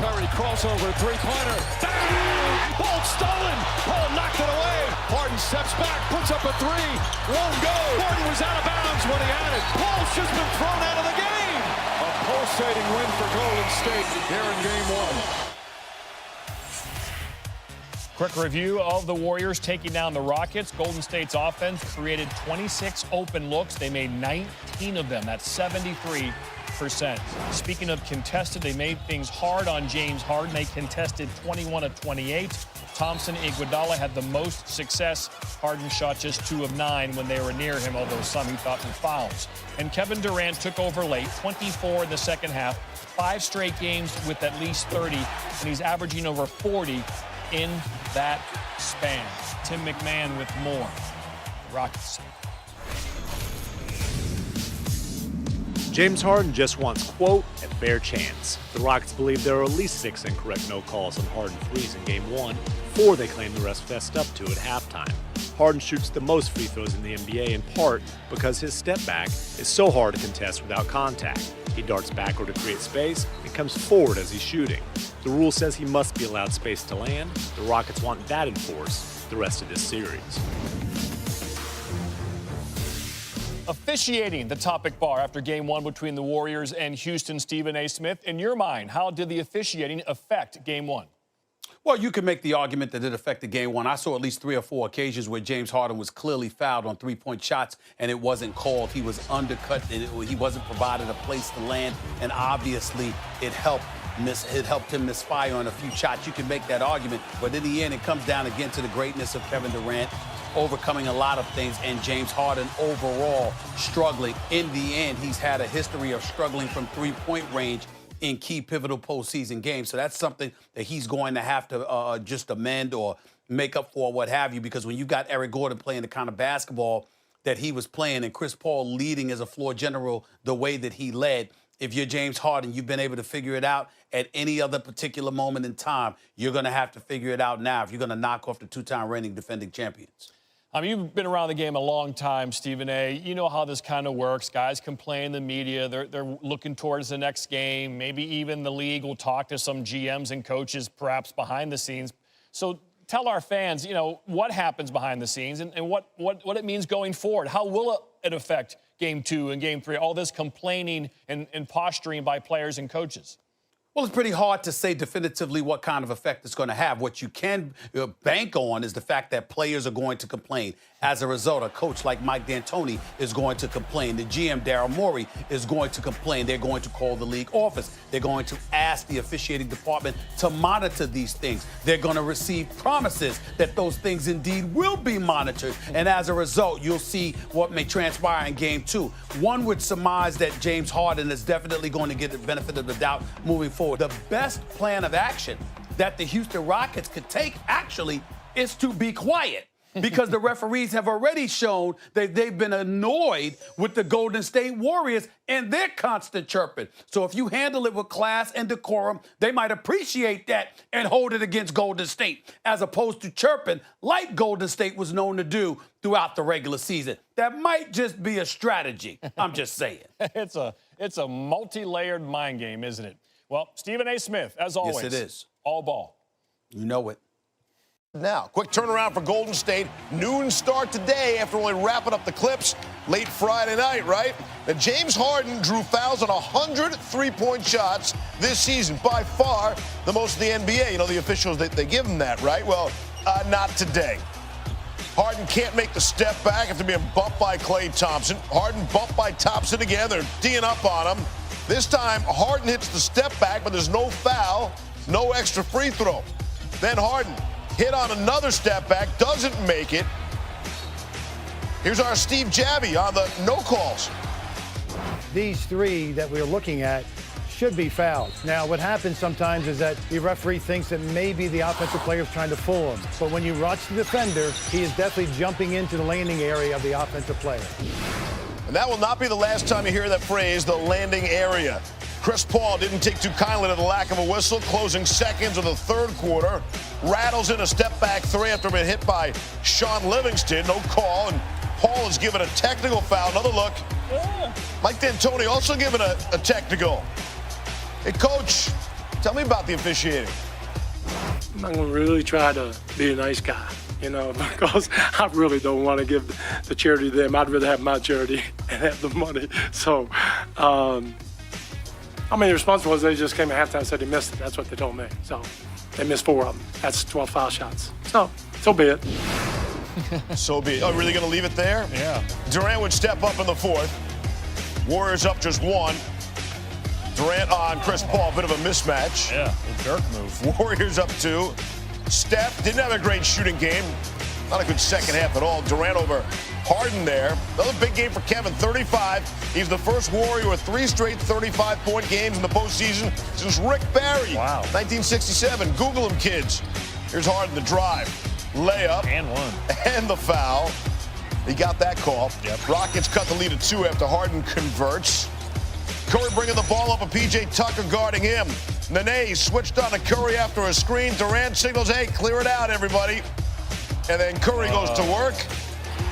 Curry crossover, three-pointer. Bang! Ball stolen. Paul knocked it away. Harden steps back, puts up a three. Won't go. Harden was out of bounds when he had it. Paul's just been thrown out of the game. A pulsating win for Golden State here in Game 1. Quick review of the Warriors taking down the Rockets. Golden State's offense created 26 open looks. They made 19 of them. That's 73%. Speaking of contested, they made things hard on James Harden. They contested 21 of 28. Thompson and Iguodala had the most success. Harden shot just 2 of 9 when they were near him, although some he thought were fouls. And Kevin Durant took over late, 24 in the second half, 5 straight games with at least 30, and he's averaging over 40 in that span. Tim McMahon with more. Rockets. James Harden just wants, quote, a fair chance. The Rockets believe there are at least 6 incorrect no calls on Harden threes in Game 1, 4 they claim the rest fessed up to at halftime. Harden shoots the most free throws in the NBA in part because his step back is so hard to contest without contact. He darts backward to create space and comes forward as he's shooting. The rule says he must be allowed space to land. The Rockets want that enforced the rest of this series. Officiating the topic bar after Game 1 between the Warriors and Houston. Stephen A. Smith, in your mind, how did the officiating affect Game 1? Well, you could make the argument that it affected Game 1. I saw at least 3 or 4 occasions where James Harden was clearly fouled on three-point shots, and it wasn't called. He was undercut, and he wasn't provided a place to land, and obviously it helped him misfire on a few shots. You can make that argument, but in the end, it comes down again to the greatness of Kevin Durant, overcoming a lot of things, and James Harden overall struggling. In the end, he's had a history of struggling from three-point range in key pivotal postseason games. So that's something that he's going to have to just amend or make up for, what have you, because when you got Eric Gordon playing the kind of basketball that he was playing and Chris Paul leading as a floor general the way that he led, if you're James Harden, you've been able to figure it out at any other particular moment in time. You're going to have to figure it out now if you're going to knock off the 2-time reigning defending champions. You've been around the game a long time, Stephen A. You know how this kind of works. Guys complain in the media. They're looking towards the next game. Maybe even the league will talk to some GMs and coaches, perhaps behind the scenes. So tell our fans, what happens behind the scenes and what it means going forward. How will it affect Game 2 and Game 3, all this complaining and posturing by players and coaches? Well, it's pretty hard to say definitively what kind of effect it's going to have. What you can bank on is the fact that players are going to complain. As a result, a coach like Mike D'Antoni is going to complain. The GM, Daryl Morey, is going to complain. They're going to call the league office. They're going to ask the officiating department to monitor these things. They're going to receive promises that those things indeed will be monitored. And as a result, you'll see what may transpire in Game 2. One would surmise that James Harden is definitely going to get the benefit of the doubt moving forward. The best plan of action that the Houston Rockets could take, actually, is to be quiet. Because the referees have already shown that they've been annoyed with the Golden State Warriors and their constant chirping. So if you handle it with class and decorum, they might appreciate that and hold it against Golden State, as opposed to chirping like Golden State was known to do throughout the regular season. That might just be a strategy. I'm just saying. It's a multi-layered mind game, isn't it? Well, Stephen A. Smith, as always. Yes, it is. All ball. You know it. Now, quick turnaround for Golden State. Noon start today after only wrapping up the Clips late Friday night, right? Now, James Harden drew fouls on 100 three-point shots this season, by far the most in the NBA. The officials, they give him that, right? Well, not today. Harden can't make the step back after being bumped by Klay Thompson. Harden bumped by Thompson again. They're D'ing up on him. This time, Harden hits the step back, but there's no foul, no extra free throw. Then Harden hit on another step back, doesn't make it. Here's our Steve Javie on the no calls. These 3 that we're looking at should be fouls. Now, what happens sometimes is that the referee thinks that maybe the offensive player is trying to fool him. But when you watch the defender, he is definitely jumping into the landing area of the offensive player. And that will not be the last time you hear that phrase, the landing area. Chris Paul didn't take too kindly to the lack of a whistle, closing seconds of the third quarter. Rattles in a step-back 3 after being hit by Sean Livingston. No call, and Paul is given a technical foul. Another look. Mike D'Antoni also given a technical. Hey, Coach, Tell me about the officiating. I'm not going to really try to be a nice guy, because I really don't want to give the charity to them. I'd rather have my charity and have the money. So, the response was they just came at halftime and said they missed it. That's what they told me. So, they missed 4 of them. That's 12 foul shots. So be it. So be it. Oh, really going to leave it there? Yeah. Durant would step up in the fourth. Warriors up just 1. Durant on Chris Paul, a bit of a mismatch. Yeah, a Dirk move. Warriors up 2. Steph didn't have a great shooting game. Not a good second half at all. Durant over Harden there. Another big game for Kevin, 35. He's the first Warrior with 3 straight 35-point games in the postseason since Rick Barry. Wow. 1967. Google him, kids. Here's Harden, the drive. Layup. And 1. And the foul. He got that call. Yep. Rockets cut the lead to 2 after Harden converts. Curry bringing the ball up and P.J. Tucker guarding him. Nene switched on to Curry after a screen. Durant signals, hey, clear it out, everybody. And then Curry goes to work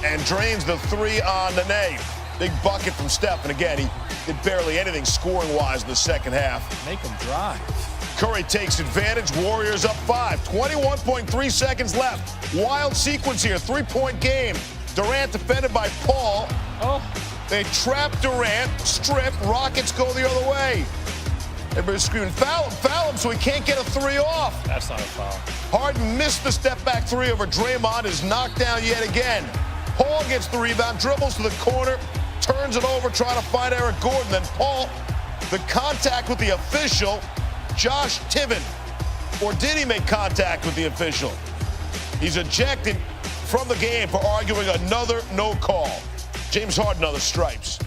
and drains the 3 on Nene. Big bucket from Steph. And again, he did barely anything scoring-wise in the second half. Make him drive. Curry takes advantage. Warriors up 5. 21.3 seconds left. Wild sequence here. 3-point game. Durant defended by Paul. They trap Durant. Strip. Rockets go the other way. Everybody's screaming, foul him, so he can't get a 3 off. That's not a foul. Harden missed the step-back 3 over Draymond. Is knocked down yet again. Paul gets the rebound, dribbles to the corner, turns it over, trying to find Eric Gordon. Then Paul, the contact with the official, Josh Tiven. Or did he make contact with the official? He's ejected from the game for arguing another no call. James Harden on the stripes.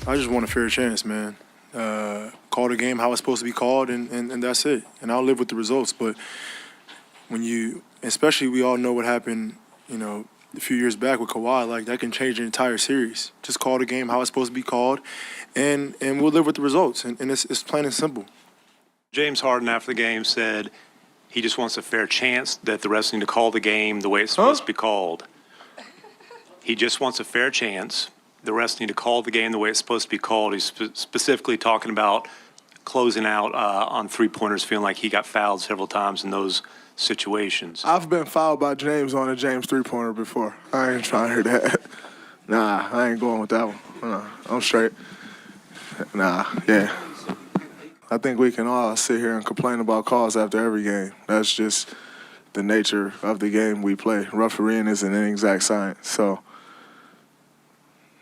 I just want a fair chance, man. Call the game how it's supposed to be called, and that's it. And I'll live with the results. But especially we all know what happened, a few years back with Kawhi, like that can change an entire series. Just call the game how it's supposed to be called, and we'll live with the results. And it's plain and simple. James Harden after the game said he just wants a fair chance that the refs need to call the game the way it's supposed to be called. He just wants a fair chance. The refs need to call the game the way it's supposed to be called. He's specifically talking about closing out on three-pointers, feeling like he got fouled several times in those situations. I've been fouled by James on a James three-pointer before. I ain't trying to hear that. Nah, I ain't going with that one. I'm straight. Yeah. I think we can all sit here and complain about calls after every game. That's just the nature of the game we play. Refereeing isn't an exact science, so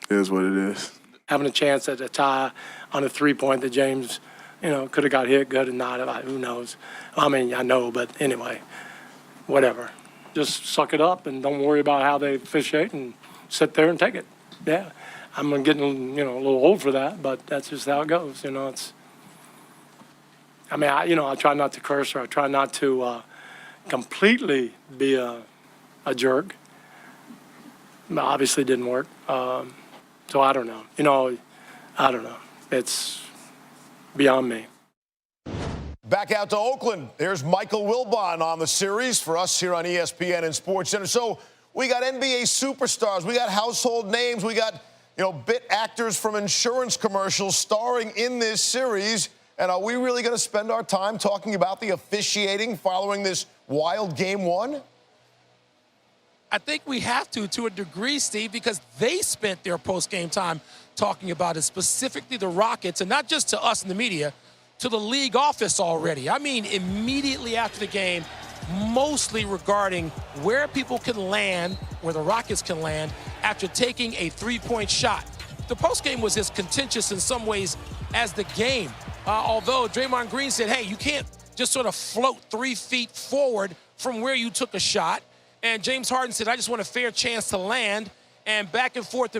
it is what it is. Having a chance at a tie on a three-point that James, could have got hit, good or not, who knows. I know, but anyway, whatever. Just suck it up and don't worry about how they officiate and sit there and take it. Yeah, I'm getting, a little old for that, but that's just how it goes. I try not to curse, or I try not to completely be a jerk. But obviously it didn't work. So I don't know. I don't know. It's beyond me. Back out to Oakland. There's Michael Wilbon on the series for us here on ESPN and SportsCenter. So we got NBA superstars. We got household names. We got, bit actors from insurance commercials starring in this series. And are we really going to spend our time talking about the officiating following this wild Game 1? I think we have to a degree, Steve, because they spent their post-game time talking about it, specifically the Rockets, and not just to us in the media, to the league office already. Immediately after the game, mostly regarding where people can land, where the Rockets can land, after taking a three-point shot. The post-game was as contentious in some ways as the game, although Draymond Green said, hey, you can't just sort of float 3 feet forward from where you took a shot. And James Harden said, I just want a fair chance to land. And back and forth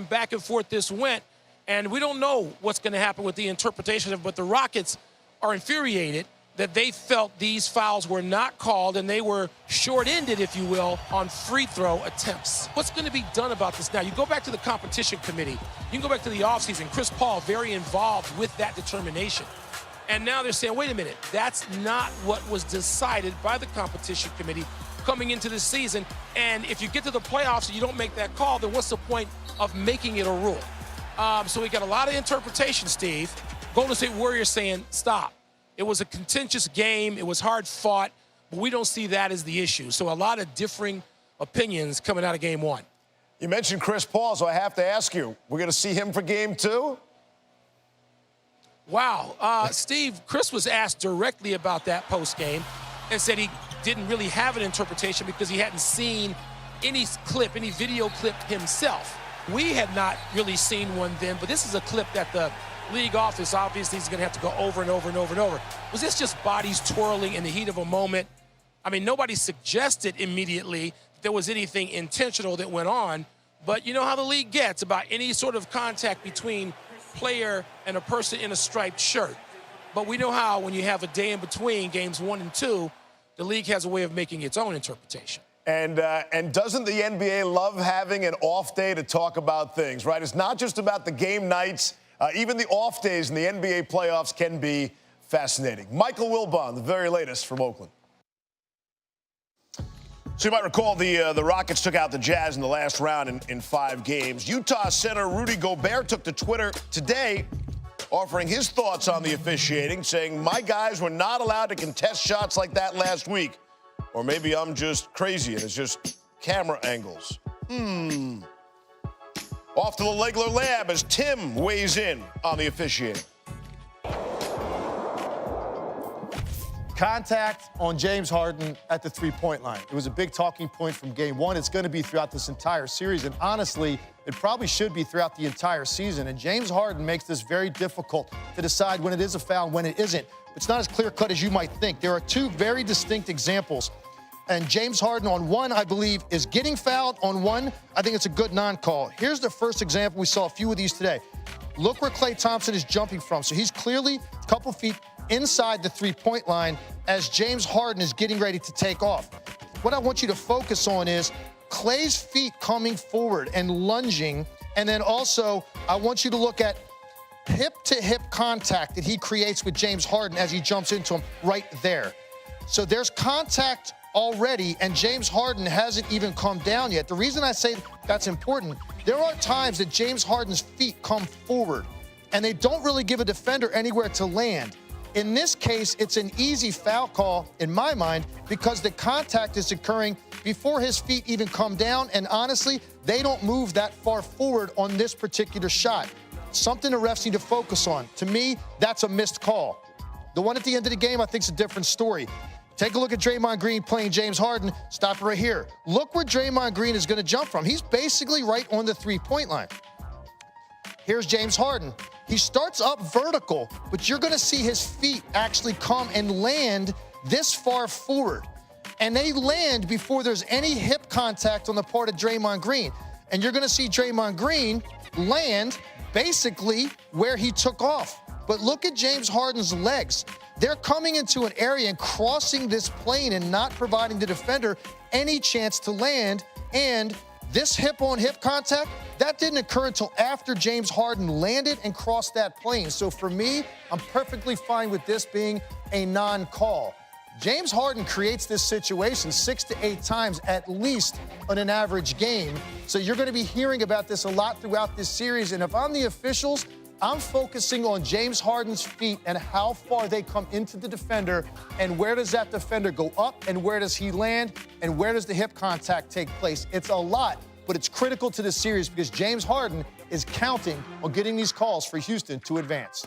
this went. And we don't know what's going to happen with the interpretation of it, but the Rockets are infuriated that they felt these fouls were not called and they were short-ended, if you will, on free throw attempts. What's going to be done about this now? You go back to the competition committee. You can go back to the offseason. Chris Paul very involved with that determination. And now they're saying, wait a minute, that's not what was decided by the competition committee coming into this season. And if you get to the playoffs and you don't make that call, then what's the point of making it a rule? So we got a lot of interpretation, Steve. Golden State Warriors saying, stop. It was a contentious game. It was hard fought, but we don't see that as the issue. So a lot of differing opinions coming out of game one. You mentioned Chris Paul, so I have to ask you, we're going to see him for game two? Wow. Steve, Chris was asked directly about that post-game and said he didn't really have an interpretation because he hadn't seen any clip, any video clip himself. We had not really seen one then, but this is a clip that the league office obviously is going to have to go over and over and over and over. Was this just bodies twirling in the heat of a moment? I mean, nobody suggested immediately that there was anything intentional that went on, but you know how the league gets about any sort of contact between player and a person in a striped shirt. But we know how when you have a day in between games 1 and 2, the league has a way of making its own interpretation. And doesn't the NBA love having an off day to talk about things, right? It's not just about the game nights. Even the off days in the NBA playoffs can be fascinating. Michael Wilbon, the very latest from Oakland. So you might recall the Rockets took out the Jazz in the last round in 5 games. Utah center Rudy Gobert took to Twitter today, offering his thoughts on the officiating, saying, "My guys were not allowed to contest shots like that last week. Or maybe I'm just crazy and it's just camera angles." Off to the Legler Lab as Tim weighs in on the officiating. Contact on James Harden at the three-point line. It was a big talking point from game one. It's going to be throughout this entire series, and honestly, it probably should be throughout the entire season. And James Harden makes this very difficult to decide when it is a foul and when it isn't. It's not as clear-cut as you might think. There are 2 very distinct examples. And James Harden on one, I believe, is getting fouled. On one, I think it's a good non-call. Here's the first example. We saw a few of these today. Look where Klay Thompson is jumping from. So he's clearly a couple feet inside the three-point line as James Harden is getting ready to take off. What I want you to focus on is Klay's feet coming forward and lunging. And then also, I want you to look at hip-to-hip contact that he creates with James Harden as he jumps into him right there. So there's contact already, and James Harden hasn't even come down yet. The reason I say that's important, there are times that James Harden's feet come forward, and they don't really give a defender anywhere to land. In this case, it's an easy foul call, in my mind, because the contact is occurring before his feet even come down, and honestly, they don't move that far forward on this particular shot. Something the refs need to focus on. To me, that's a missed call. The one at the end of the game, I think, is a different story. Take a look at Draymond Green playing James Harden. Stop it right here. Look where Draymond Green is going to jump from. He's basically right on the three-point line. Here's James Harden. He starts up vertical, but you're going to see his feet actually come and land this far forward. And they land before there's any hip contact on the part of Draymond Green. And you're going to see Draymond Green land basically where he took off. But look at James Harden's legs. They're coming into an area and crossing this plane and not providing the defender any chance to land. And this hip-on-hip contact, that didn't occur until after James Harden landed and crossed that plane. So for me, I'm perfectly fine with this being a non-call. James Harden creates this situation 6 to 8 times at least on an average game. So you're going to be hearing about this a lot throughout this series. And if I'm the officials, I'm focusing on James Harden's feet and how far they come into the defender and where does that defender go up and where does he land and where does the hip contact take place. It's a lot, but it's critical to this series because James Harden is counting on getting these calls for Houston to advance.